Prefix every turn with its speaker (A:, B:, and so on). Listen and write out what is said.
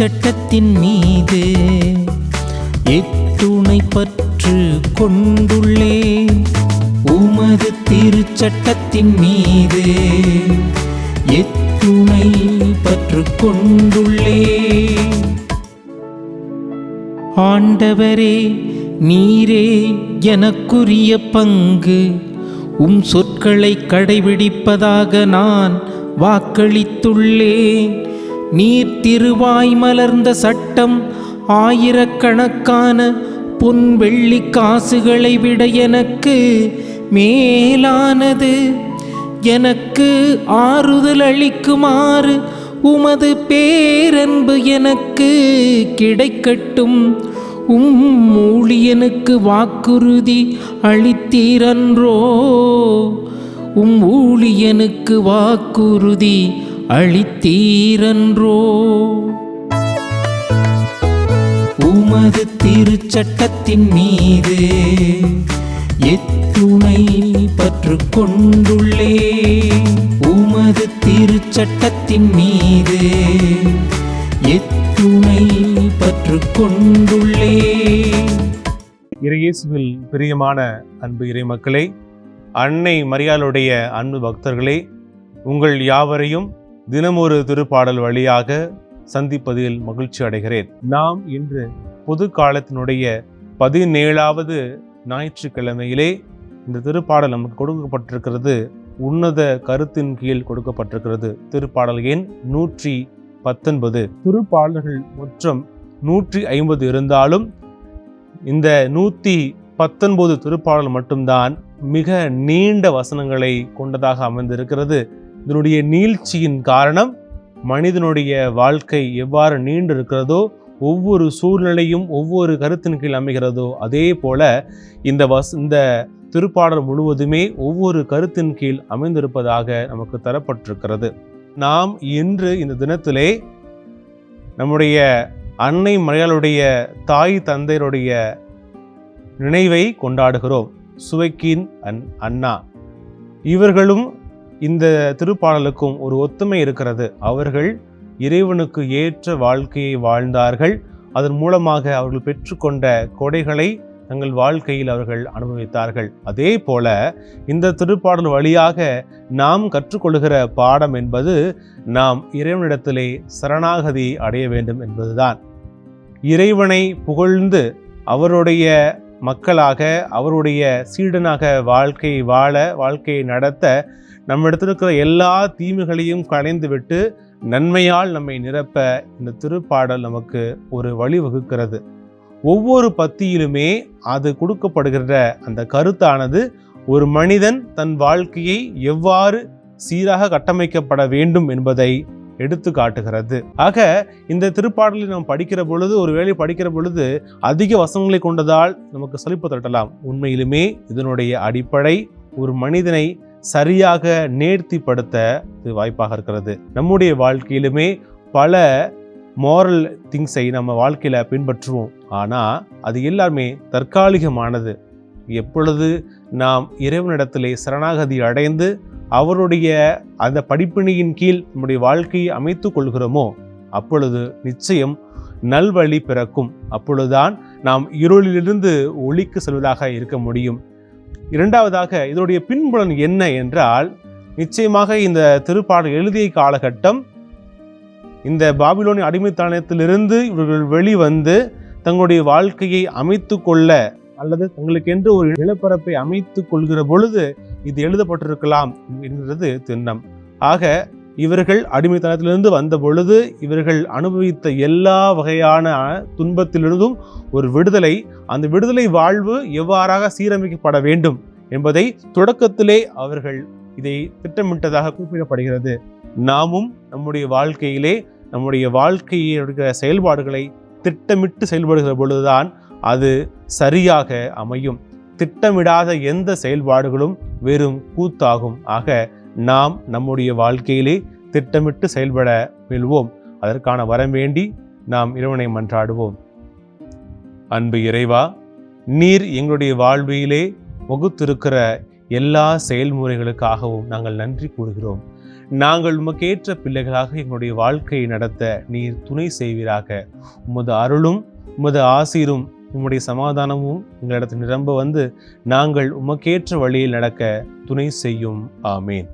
A: திருச்சட்டத்தின் மீது எத்துணை பற்று கொண்டுள்ளேன். உமது திருச்சட்டத்தின் மீது எத்துணை பற்று கொண்டுள்ளேன். ஆண்டவரே, நீரே எனக்குரிய பங்கு. சொற்களை கடைபிடிப்பதாக நான் வாக்களித்துள்ளேன். நீர் திருவாய் மலர்ந்த சட்டம் ஆயிரக்கணக்கான பொன் வெள்ளி காசுகளை விட எனக்கு மேலானது. எனக்கு ஆறுதல் அளிக்குமாறு உமது பேரன்பு எனக்கு கிடைக்கட்டும். ஊழியனுக்கு வாக்குறுதி அளித்தீரன்றோ? ஊழியனுக்கு வாக்குறுதி அளித்தீரன்றோ? உமது திருச்சட்டத்தின் மீது எத்துணை பற்று கொண்டுள்ளேன். உமது திருச்சட்டத்தின் மீது எத்துணை பற்று கொண்டுள்ளேன்.
B: இறையேசுவில் பிரியமான அன்பு இறைமக்களே, அன்னை மரியாளுடைய அன்பு பக்தர்களே, உங்கள் யாவரையும் தினமொரு திருப்பாடல் வழியாக சந்திப்பதில் மகிழ்ச்சி அடைகிறேன். நாம் இன்று பொது காலத்தினுடைய 17வது ஞாயிற்றுக்கிழமையிலே இந்த திருப்பாடல் நமக்கு கொடுக்கப்பட்டிருக்கிறது. உன்னத கருத்தின் கீழ் கொடுக்கப்பட்டிருக்கிறது. திருப்பாடல் எண் 119. திருப்பாடல்கள் மொத்தம் 150 இருந்தாலும் இந்த 119 திருப்பாடல் மட்டும்தான் மிக நீண்ட வசனங்களை கொண்டதாக அமைந்திருக்கிறது. இதனுடைய நீட்சியின் காரணம் மனிதனுடைய வாழ்க்கை எவ்வாறு நீண்டு இருக்கிறதோ, ஒவ்வொரு சூழ்நிலையும் ஒவ்வொரு கருத்தின் கீழ் அமைகிறதோ, அதே போல இந்த திருப்பாடல் முழுவதுமே ஒவ்வொரு கருத்தின் கீழ் அமைந்திருப்பதாக நமக்கு தரப்பட்டிருக்கிறது. நாம் இன்று இந்த தினத்திலே நம்முடைய அன்னை மரியாளுடைய தாய் தந்தையருடைய நினைவை கொண்டாடுகிறோம். சுவைக்கின் அண்ணா இவர்களும் இந்த திருப்பாடலுக்கும் ஒரு ஒத்துமை இருக்கிறது. அவர்கள் இறைவனுக்கு ஏற்ற வாழ்க்கையை வாழ்ந்தார்கள். அதன் மூலமாக அவர்கள் பெற்றுக்கொண்ட கொடைகளை தங்கள் வாழ்க்கையில் அவர்கள் அனுபவித்தார்கள். அதே போல இந்த திருப்பாடல் வழியாக நாம் கற்றுக்கொள்கிற பாடம் என்பது நாம் இறைவனிடத்திலே சரணாகதி அடைய வேண்டும் என்பதுதான். இறைவனை புகழ்ந்து அவருடைய மக்களாக, அவருடைய சீடனாக வாழ்க்கையை வாழ, வாழ்க்கையை நடத்த நம்மிடத்தில் இருக்கிற எல்லா தீமைகளையும் களைந்துவிட்டு நன்மையால் நம்மை நிரப்ப இந்த திருப்பாடல் நமக்கு ஒரு வழி வகுக்கிறது. ஒவ்வொரு பத்தியிலுமே அது கொடுக்கப்படுகிற அந்த கருத்தானது ஒரு மனிதன் தன் வாழ்க்கையை எவ்வாறு சீராக கட்டமைக்கப்பட வேண்டும் என்பதை எடுத்து காட்டுகிறது. ஆக இந்த திருப்பாடலை நாம் படிக்கிற பொழுது, ஒருவேளை படிக்கிற பொழுது அதிக வசனங்களை கொண்டதால் நமக்கு சலிப்பு தட்டலாம். உண்மையிலுமே இதனுடைய அடிப்படை ஒரு மனிதனை சரியாக நேர்த்திப்படுத்த இது வாய்ப்பாக இருக்கிறது. நம்முடைய வாழ்க்கையிலுமே பல மாரல் திங்ஸை நம்ம வாழ்க்கையில பின்பற்றுவோம். ஆனால் அது எல்லாமே தற்காலிகமானது. எப்பொழுது நாம் இறைவனிடத்திலே சரணாகதி அடைந்து அவருடைய அந்த படிப்பினையின் கீழ் நம்முடைய வாழ்க்கையை அமைத்து கொள்கிறோமோ, அப்பொழுது நிச்சயம் நல்வழி பிறக்கும். அப்பொழுதுதான் நாம் இருளிலிருந்து ஒளிக்கு செல்வதாக இருக்க முடியும். இரண்டாவதாக இதனுடைய பின்புலன் என்ன என்றால், நிச்சயமாக இந்த திருப்பாடல் எழுதிய காலகட்டம் இந்த பாபிலோனிய அடிமைத்தனத்திலிருந்து இவர்கள் வெளிவந்து தங்களுடைய வாழ்க்கையை அமைத்து கொள்ள அல்லது தங்களுக்கென்று ஒரு நிலப்பரப்பை அமைத்து கொள்கிற பொழுது இது எழுதப்பட்டிருக்கலாம் என்கிறது திண்ணம். ஆக இவர்கள் அடிமைத்தனத்திலிருந்து வந்த பொழுது இவர்கள் அனுபவித்த எல்லா வகையான துன்பத்திலிருந்தும் ஒரு விடுதலை, அந்த விடுதலை வாழ்வு எவ்வாறாக சீரமைக்கப்பட வேண்டும் என்பதை தொடக்கத்திலே அவர்கள் இதை திட்டமிட்டதாக குறிப்பிடப்படுகிறது. நாமும் நம்முடைய வாழ்க்கையிலே நம்முடைய வாழ்க்கையுடைய செயல்பாடுகளை திட்டமிட்டு செயல்படுகிற பொழுதுதான் அது சரியாக அமையும். திட்டமிடாத எந்த செயல்பாடுகளும் வெறும் கூத்தாகும். ஆக நாம் நம்முடைய வாழ்க்கையிலே திட்டமிட்டு செயல்பட முயல்வோம். அதற்கான வரம் வேண்டி நாம் இறைவனை மன்றாடுவோம். அன்பு இறைவா, நீர் எங்களுடைய வாழ்விலே வகுத்திருக்கிற எல்லா செயல்முறைகளுக்காகவும் நாங்கள் நன்றி கூறுகிறோம். நாங்கள் உமக்கேற்ற பிள்ளைகளாக எங்களுடைய வாழ்க்கையை நடத்த நீர் துணை செய்வீராக. உமது அருளும் உமது ஆசீரும் உம்முடைய சமாதானமும் எங்களிடத்தில் நிரம்ப வந்து நாங்கள் உமக்கேற்ற வழியில் நடக்க துணை செய்யும். ஆமேன்.